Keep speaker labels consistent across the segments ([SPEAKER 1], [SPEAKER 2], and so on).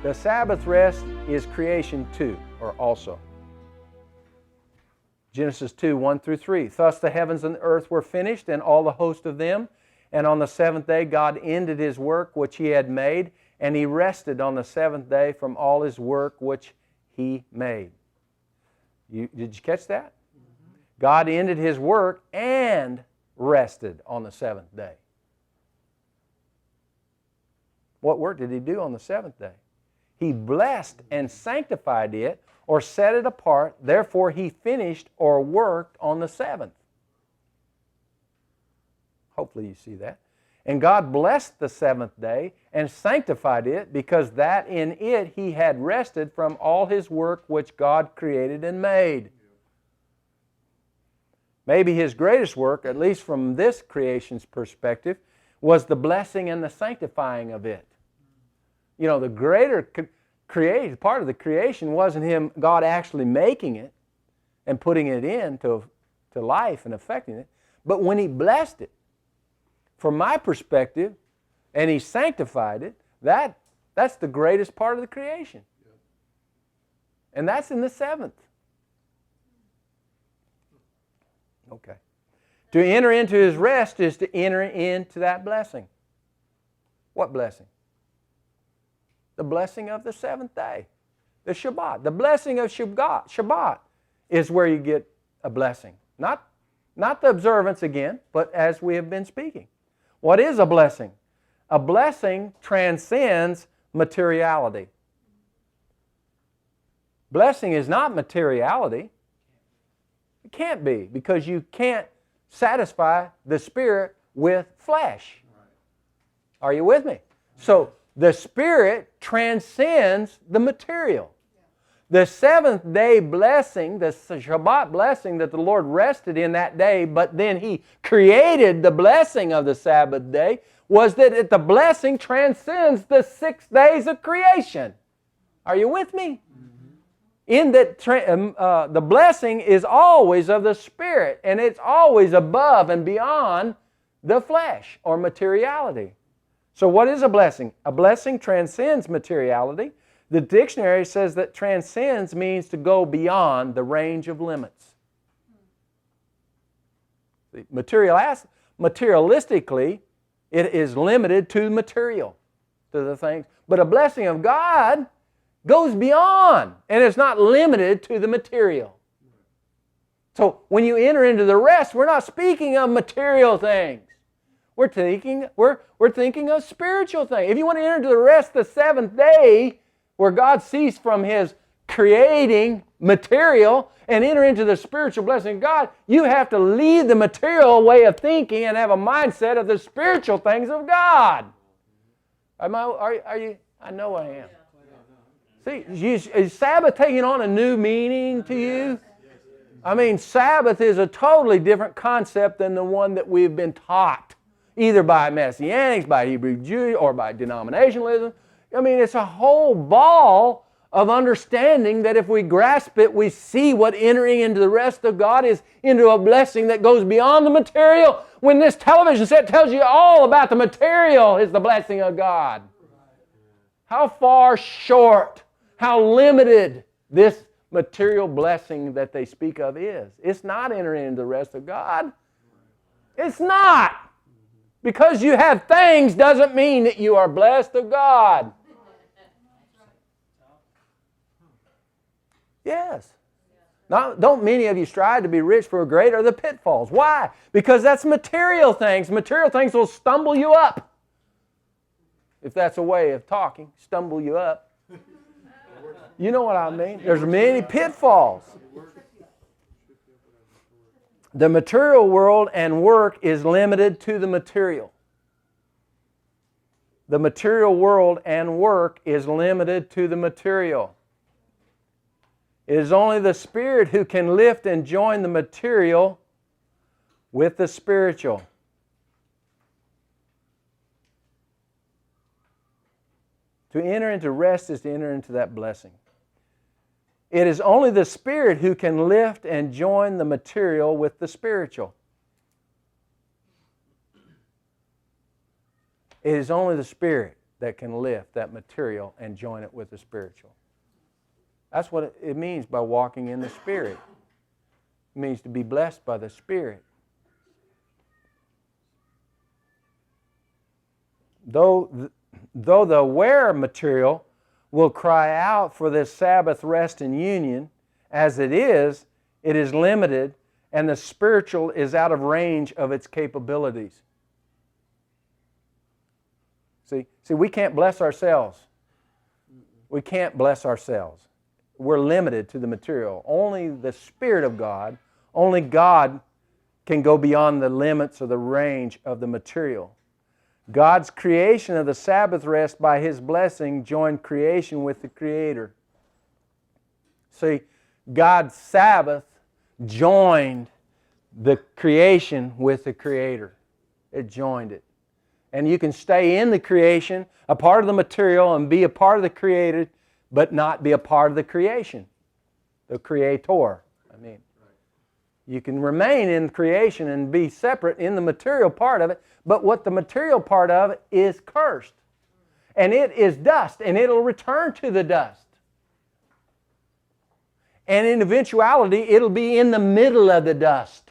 [SPEAKER 1] The Sabbath rest is creation too, or also. Genesis 2, 1 through 3. Thus the heavens and the earth were finished, and all the host of them. And on the seventh day God ended His work which He had made, and He rested on the seventh day from all His work which He made. Did you catch that? God ended His work and rested on the seventh day. What work did He do on the seventh day? He blessed and sanctified it, or set it apart. Therefore He finished or worked on the seventh. Hopefully you see that. And God blessed the seventh day and sanctified it, because that in it He had rested from all His work which God created and made. Maybe His greatest work, at least from this creation's perspective, was the blessing and the sanctifying of it. You know, the greater part of the creation wasn't God actually making it and putting it into life and affecting it, but when He blessed it, from my perspective, and He sanctified it, that's the greatest part of the creation. And that's in the seventh. Okay. To enter into His rest is to enter into that blessing. What blessing? The blessing of the seventh day. The Shabbat. The blessing of Shabbat is where you get a blessing. Not the observance again, but as we have been speaking. What is a blessing? A blessing transcends materiality. Blessing is not materiality. It can't be, because you can't satisfy the Spirit with flesh. Are you with me? So the Spirit transcends the material. The seventh day blessing, the Shabbat blessing that the Lord rested in that day, but then He created the blessing of the Sabbath day, was that the blessing transcends the 6 days of creation. Are you with me? In that the blessing is always of the Spirit, and it's always above and beyond the flesh or materiality. So what is a blessing? A blessing transcends materiality. The dictionary says that transcends means to go beyond the range of limits. Materialistically, it is limited to material, to the things. But a blessing of God goes beyond, and it's not limited to the material. So when you enter into the rest, we're not speaking of material things. We're thinking of spiritual things. If you want to enter into the rest the seventh day, where God ceased from His creating material and enter into the spiritual blessing of God, you have to leave the material way of thinking and have a mindset of the spiritual things of God. Are you? I know I am. See, is Sabbath taking on a new meaning to you? I mean, Sabbath is a totally different concept than the one that we've been taught, either by Messianics, by Hebrew Jews, or by denominationalism. I mean, it's a whole ball of understanding that if we grasp it, we see what entering into the rest of God is, into a blessing that goes beyond the material. When this television set tells you all about the material is the blessing of God. How far short, how limited this material blessing that they speak of is. It's not entering into the rest of God. It's not. Because you have things doesn't mean that you are blessed of God. Yes. Now, don't many of you strive to be rich, for great are the pitfalls. Why? Because that's material things. Material things will stumble you up. If that's a way of talking, stumble you up. You know what I mean? There's many pitfalls. The material world and work is limited to the material. The material world and work is limited to the material. It is only the Spirit who can lift and join the material with the spiritual. To enter into rest is to enter into that blessing. It is only the Spirit who can lift and join the material with the spiritual. It is only the Spirit. that can lift that material and join it with the spiritual. That's what it means by walking in the Spirit. It means to be blessed by the Spirit. Though the aware material will cry out for this Sabbath rest and union, as it is limited, and the spiritual is out of range of its capabilities. See, we can't bless ourselves. We can't bless ourselves. We're limited to the material. Only the Spirit of God, only God can go beyond the limits or the range of the material. God's creation of the Sabbath rest by His blessing joined creation with the Creator. See, God's Sabbath joined the creation with the Creator. It joined it. And you can stay in the creation, a part of the material, and be a part of the created, but not be a part of the creation, the Creator. You can remain in creation and be separate in the material part of it, but what the material part of it is cursed. And it is dust, and it'll return to the dust. And in eventuality, it'll be in the middle of the dust.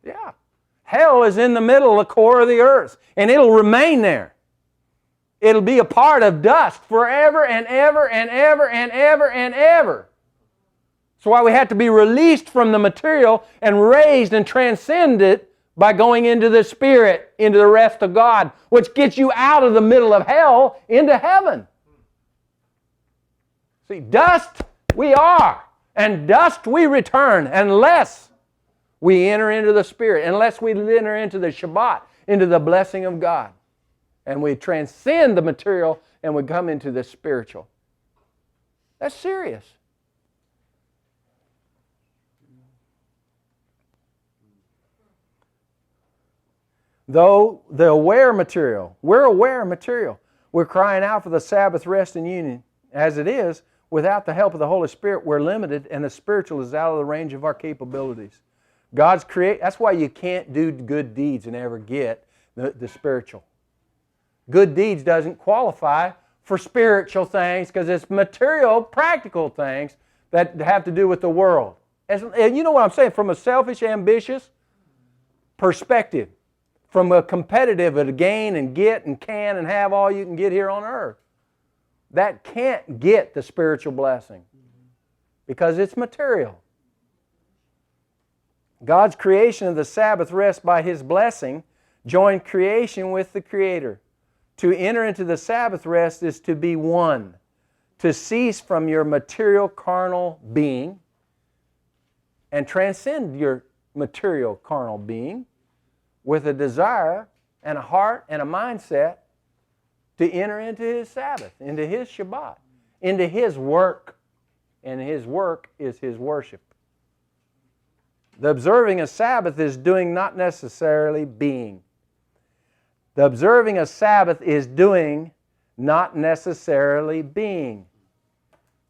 [SPEAKER 1] Yeah. Hell is in the middle, the core of the earth, and it'll remain there. It'll be a part of dust forever and ever and ever and ever and ever. That's why we have to be released from the material and raised and transcend it by going into the Spirit, into the rest of God, which gets you out of the middle of hell into heaven. See, dust we are, and dust we return unless we enter into the Spirit, unless we enter into the Shabbat, into the blessing of God. And we transcend the material and we come into the spiritual. That's serious. Though the aware material, we're aware material. We're crying out for the Sabbath rest and union. As it is, without the help of the Holy Spirit, we're limited, and the spiritual is out of the range of our capabilities. That's why you can't do good deeds and ever get the spiritual. Good deeds doesn't qualify for spiritual things because it's material, practical things that have to do with the world. And you know what I'm saying? From a selfish, ambitious perspective, from a competitive to gain and get and can and have all you can get here on earth, that can't get the spiritual blessing because it's material. God's creation of the Sabbath rest by His blessing joined creation with the Creator. To enter into the Sabbath rest is to be one, to cease from your material carnal being and transcend your material carnal being with a desire and a heart and a mindset to enter into His Sabbath, into His Shabbat, into His work. And His work is His worship. The observing a Sabbath is doing, not necessarily being. The observing a Sabbath is doing, not necessarily being.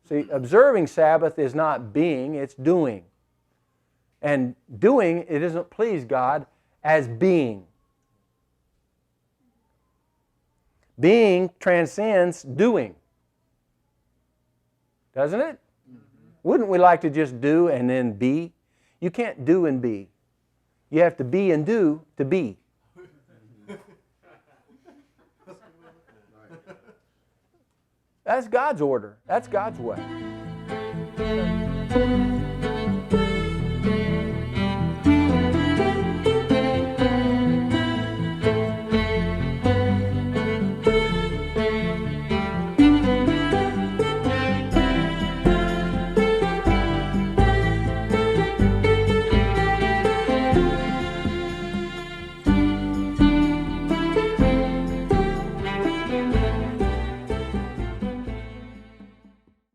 [SPEAKER 1] See, observing Sabbath is not being, it's doing. And doing, it doesn't please God as being. Being transcends doing. Doesn't it? Wouldn't we like to just do and then be? You can't do and be. You have to be and do to be. That's God's order. That's God's way.